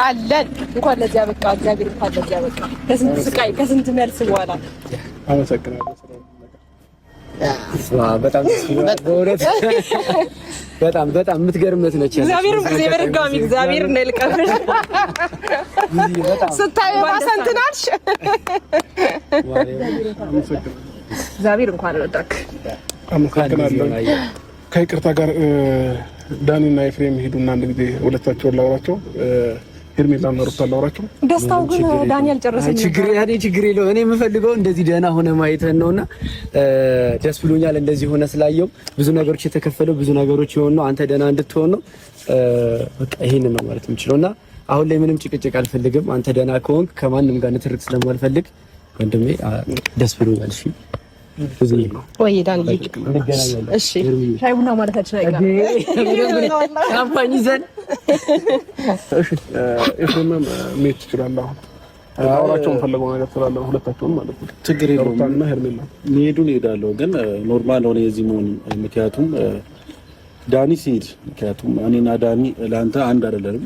አለን እንኳን ለዚያ በቃ እግዚአብሔር እንኳን ለዚያ በቃ ከስንት ስቃይ ከስንት መልስ በኋላ አመሰግናለሁ። በጣም በጣም የምትገርምት ነች። እግዚአብሔር ነው ልቀፍሽ ስታይ ማሰንትናልሽ እግዚአብሔር እንኳን ወጣክ። አመሰግናለሁ። ከይቅርታ ጋር ዳኒና ኤፍሬም ሄዱና አንድ ጊዜ ሁለታቸውን ላውራቸው ሄርሜላ መሩታ ላውራቸው። ደስታው ግን ዳንኤል ጨረሰኝ። ችግር የለውም። እኔ የምፈልገው እንደዚህ ደህና ሆነ ማየትህን ነውና ደስ ብሎኛል። እንደዚህ ሆነ ስላየው ብዙ ነገሮች የተከፈለው ብዙ ነገሮች የሆነው አንተ ደህና እንድትሆን ነው። በቃ ይሄንን ነው ማለት የምችለውና አሁን ላይ ምንም ጭቅጭቅ አልፈልግም። አንተ ደህና ከሆንክ ከማንም ጋር ንትርክ ስለማልፈልግ ወንድሜ ደስ ብሎኛል። እሺ ወይ ዳንኤል እሺ ሻይ ቡና ማለታችን አይቀርም። ካምፓኒ ዘን እሺ ኤፍሬም ሜት ይችላል። አውራቸውን ፈልገው ነገር ስላለ ሁለታቸውን ማለት ነው። ችግር የለውም እና ሄርሜላ ሄዱን ሄዳለሁ ግን ኖርማል ሆነ የዚህ መሆን ምክንያቱም ዳኒ ሲሄድ ምክንያቱም እኔና ዳኒ ለአንተ አንድ አይደለንም።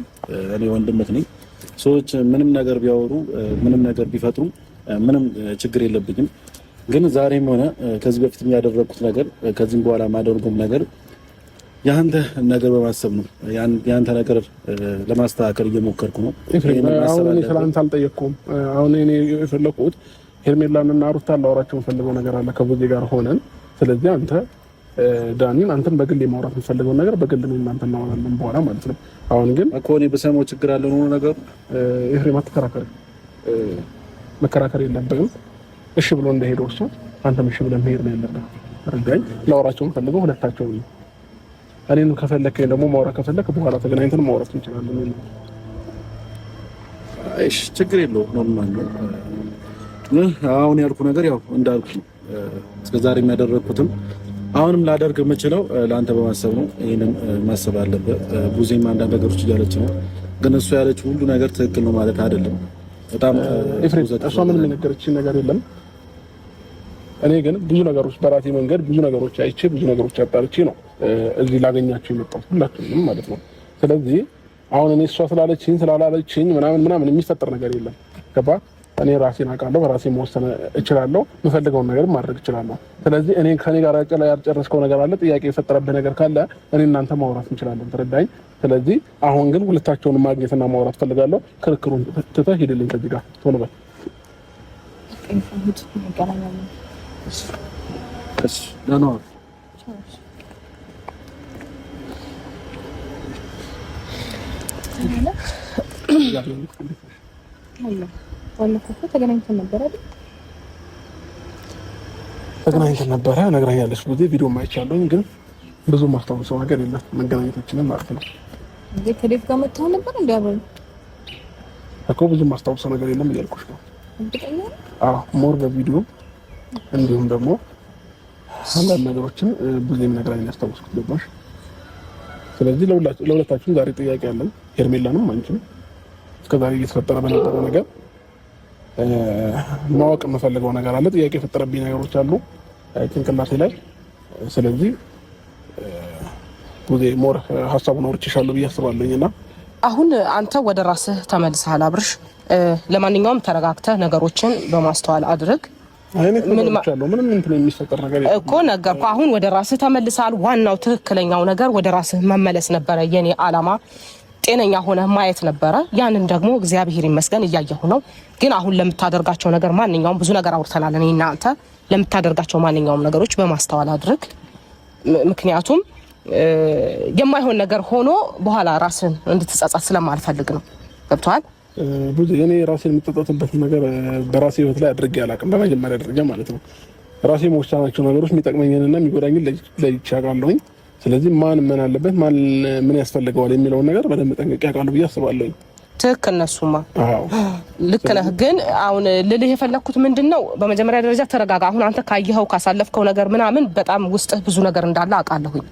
እኔ ወንድምህ ነኝ። ሰዎች ምንም ነገር ቢያወሩ ምንም ነገር ቢፈጥሩ ምንም ችግር የለብኝም። ግን ዛሬም ሆነ ከዚህ በፊት ያደረኩት ነገር ከዚህም በኋላ ማደርገው ነገር ያንተ ነገር በማሰብ ነው። ያንተ ነገር ለማስተካከል እየሞከርኩ ነው። አሁን እኔ ስላንተ አልጠየቅኩም። አሁን እኔ የፈለኩት ሄርሜላንና ሩታን ላወራቸው ፈልገው ነገር አለ ከቡዜ ጋር ሆነን። ስለዚህ አንተ ዳኒን አንተን በግል የማውራት የምፈልገው ነገር በግል ነው እናንተ እናወራለን በኋላ ማለት ነው። አሁን ግን እኮ እኔ በሰማው ችግር አለ ነው ነገሩ። ኤፍሬም አትከራከር፣ መከራከር የለብህም። እሺ ብሎ እንደሄደው እሱ አንተም እሺ ብለህ መሄድ ነው ያለብህ። ረጋኝ ላወራቸውም ፈልገው ሁለታቸው ነው። እኔን ከፈለከኝ ደግሞ ማውራት ከፈለክ በኋላ ተገናኝተን ማውራት እንችላለን። እሺ ችግር የለውም ኖርማል ነው። አሁን ያልኩ ነገር ያው እንዳልኩ እስከዛሬ የሚያደርኩትም አሁንም ላደርግ የምችለው ለአንተ በማሰብ ነው። ይሄንን ማሰብ አለበት። ቡዜም አንዳንድ ነገሮች እያለች ነው፣ ግን እሱ ያለችው ሁሉ ነገር ትክክል ነው ማለት አይደለም። በጣም ኤፍሬም እሷ ምንም የነገረችኝ ነገር የለም። እኔ ግን ብዙ ነገሮች በራሴ መንገድ ብዙ ነገሮች አይቼ ብዙ ነገሮች አጣርቼ ነው እዚህ ላገኛችሁ የመጣሁት ሁላችሁም ማለት ነው። ስለዚህ አሁን እኔ እሷ ስላላለችኝ ምናምን የሚፈጠር ነገር የለም። ገባ? እኔ ራሴን አውቃለሁ፣ በራሴ መወሰን እችላለሁ፣ የምፈልገውን ነገር ማድረግ እችላለሁ። ስለዚህ እኔ ከኔ ጋር ያልጨረስከው ነገር አለ፣ ጥያቄ የፈጠረብህ ነገር ካለ እኔ እናንተ ማውራት እንችላለን። ተረዳኝ? ስለዚህ አሁን ግን ሁለታቸውን ማግኘትና ማውራት ፈልጋለሁ። ክርክሩን ትተህ ሂድልኝ ከዚህ ጋር ቶሎ በል። እሺ ደህና ዋል። ተገናኝተን ነበረ ነግራኛለች። ብዙ ቪዲዮ ማይቻለኝ ግን ብዙ ማስታወሰው ነገር የለም መገናኘታችንን ማለት ነው። ከዴፍ ጋር መጥተው ነበር እንዲያበሉ እኮ ብዙ ማስታወሰው ነገር የለም እያልኩሽ ነው። ሞር በቪዲዮ እንዲሁም ደግሞ አንዳንድ ነገሮችን ብዙም ነግራኝ ያስታውስኩት ገባሽ? ስለዚህ ለሁለታችሁም ዛሬ ጥያቄ አለን። ሄርሜላንም አንቺም እስከዛሬ እየተፈጠረ በነበረው ነገር ማወቅ የምፈልገው ነገር አለ። ጥያቄ የፈጠረብኝ ነገሮች አሉ ጭንቅላቴ ላይ። ስለዚህ ብዙ ሞር ሀሳቡን አውርቼሻለሁ ብዬ አስባለሁኝና አሁን አንተ ወደ ራስህ ተመልሰሃል አብርሽ። ለማንኛውም ተረጋግተህ ነገሮችን በማስተዋል አድርግ። ምንም እንትን የሚፈጠር ነገር እኮ ነገርኩህ። አሁን ወደ ራስህ ተመልሰሃል። ዋናው ትክክለኛው ነገር ወደ ራስህ መመለስ ነበረ። የኔ አላማ ጤነኛ ሆነህ ማየት ነበረ። ያንን ደግሞ እግዚአብሔር ይመስገን እያየሁ ነው። ግን አሁን ለምታደርጋቸው ነገር ማንኛውም ብዙ ነገር አውርተናል እኔ እና አንተ። ለምታደርጋቸው ማንኛውም ነገሮች በማስተዋል አድርግ። ምክንያቱም የማይሆን ነገር ሆኖ በኋላ ራስን እንድትጸጸት ስለማልፈልግ ነው። ገብቶሃል? ብዙ እኔ ራሴን የምትጸጸትበት ነገር በራሴ ህይወት ላይ አድርጌ አላውቅም። በመጀመሪያ ደረጃ ማለት ነው ራሴ መወሰናቸው ነገሮች የሚጠቅመኝንና የሚጎዳኝን ለይቼ አውቃለሁኝ። ስለዚህ ማን ምን አለበት ማን ምን ያስፈልገዋል የሚለውን ነገር በደንብ ጠንቅቄ አውቃለሁ ብዬ አስባለሁኝ። ትክክል ነሱማ ልክ ነህ። ግን አሁን ልልህ የፈለኩት ምንድነው በመጀመሪያ ደረጃ ተረጋጋ። አሁን አንተ ካየኸው ካሳለፍከው ነገር ምናምን በጣም ውስጥህ ብዙ ነገር እንዳለ አውቃለሁኝ።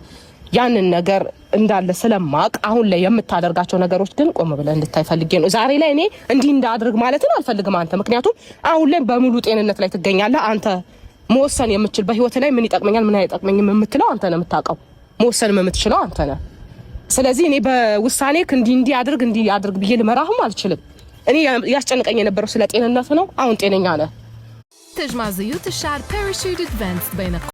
ያንን ነገር እንዳለ ስለማቅ አሁን ላይ የምታደርጋቸው ነገሮች ግን ቆም ብለህ እንድታይ ፈልጌ ነው። ዛሬ ላይ እኔ እንዲህ እንዳድርግ ማለትን አልፈልግም አንተ ምክንያቱም አሁን ላይ በሙሉ ጤንነት ላይ ትገኛለህ። አንተ መወሰን የምትችል በህይወት ላይ ምን ይጠቅመኛል ምን አይጠቅመኝም የምትለው አንተ ነህ የምታውቀው። መወሰን የምትችለው አንተ ነህ። ስለዚህ እኔ በውሳኔ እንዲህ አድርግ ብዬ ልመራህም አልችልም። እኔ ያስጨንቀኝ የነበረው ስለ ጤንነት ነው። አሁን ጤነኛ ነህ። تجمع زيوت الشعر باراشوت ادفانسد بين